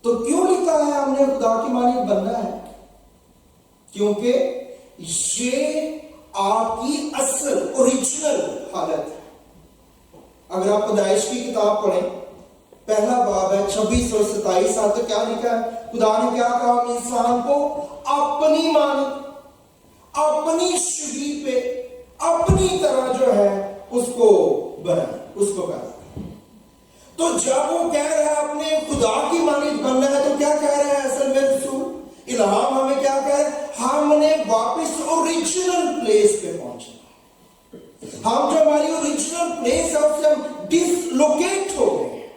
تو کیوں لکھا ہے ہم نے خدا کی مانند بننا ہے؟ کیونکہ یہ آپ کی اصل اوریجنل حالت ہے۔ اگر آپ پیدائش کی کتاب پڑھیں، پہلا باب ہے 26 اور 27 تو کیا لکھا ہے؟ خدا نے کیا کہا؟ انسان کو اپنی مانند، اپنی شبیہ پہ، اپنی طرح جو ہے اس کو بنائے، اس کو پیدا کرے۔ تو جب وہ کہہ رہا ہے اپنے خدا کی مانند بننا ہے، تو کیا کہہ رہا ہے اصل میں رسول الہام ہمیں کیا کہہ رہا ہے؟ ہم نے واپس اوریجنل پلیس پہ پہنچنا۔ ہم جو ہماری اوریجنل پلیس ہے اس سے ہم ڈس لوکیٹ ہو گئے ہیں،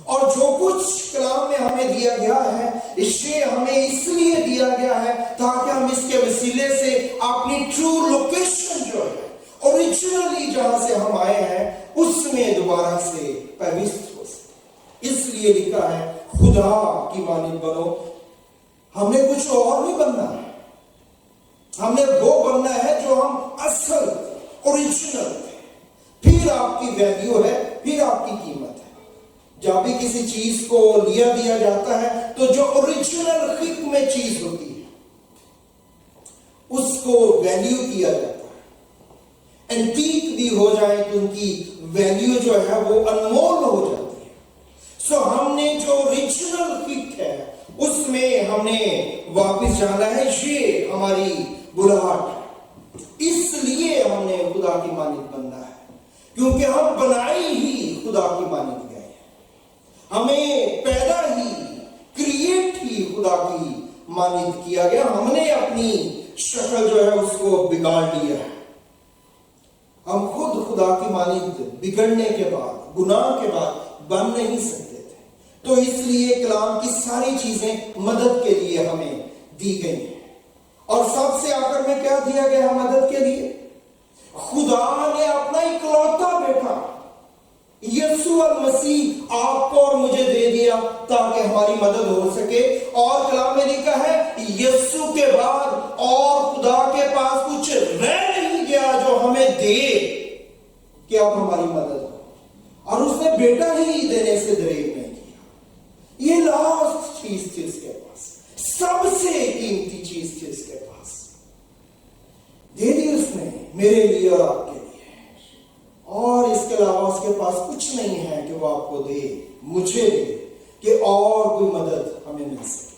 اور جو کچھ کلام میں ہمیں دیا گیا ہے یہ ہمیں اس لیے دیا گیا ہے تاکہ ہم اس کے وسیلے سے اپنی ٹرو لوکیشن جو ہے اوریجنلی جہاں سے ہم آئے ہیں اس میں دوبارہ سے پیوست ہو سکے۔ اس لیے لکھا ہے خدا کی مانند بنو۔ ہم نے کچھ اور نہیں بننا ہے، ہم نے وہ بننا ہے جو ہم اصل اوریجنل ہے۔ پھر آپ کی ویلیو ہے، پھر آپ کی قیمت ہے۔ جب بھی کسی چیز کو دیا جاتا ہے تو جو اوریجنل حق میں چیز ہوتی ہے اس کو ویلیو کیا جاتا ہے۔ اینٹیک بھی ہو جائے تو ان کی ویلیو جو ہے وہ انمول ہو جاتی ہے۔ سو ہم نے جو اوریجنل حق ہے اس میں ہم نے واپس جانا ہے، یہ ہماری بلاہٹ ہے۔ اس لیے ہم نے خدا کی مانند بننا ہے، کیونکہ ہم بنائی ہی خدا کی مانند گئے ہیں۔ ہمیں پیدا ہی، کریٹ ہی خدا کی مانند کیا گیا۔ ہم نے اپنی شکل جو ہے اس کو بگاڑ لیا ہے۔ ہم خود خدا کی مانند بگڑنے کے بعد، گناہ کے بعد بن نہیں سکتے تھے۔ تو اس لیے کلام کی ساری چیزیں مدد کے لیے ہمیں دی گئی ہیں۔ اور سب سے آخر میں کیا دیا گیا مدد کے لیے؟ خدا نے اپنا اکلوتا بیٹا یسوع المسیح آپ کو اور مجھے دے دیا تاکہ ہماری مدد ہو سکے۔ اور کلام میں لکھا ہے یسوع کے بعد اور خدا کے پاس کچھ رہ نہیں گیا جو ہمیں دے کہ اب ہماری مدد ہو، اور اس نے بیٹا ہی دینے سے دریغ نہیں کیا۔ یہ لاسٹ چیز تھی اس کے پاس، سب سے قیمتی چیز تھی اس کے پاس، دے دی اس نے میرے لیے اور آپ کے لیے۔ اور اس کے علاوہ اس کے پاس کچھ نہیں ہے کہ وہ آپ کو دے، مجھے دے، کہ اور کوئی مدد ہمیں مل سکے۔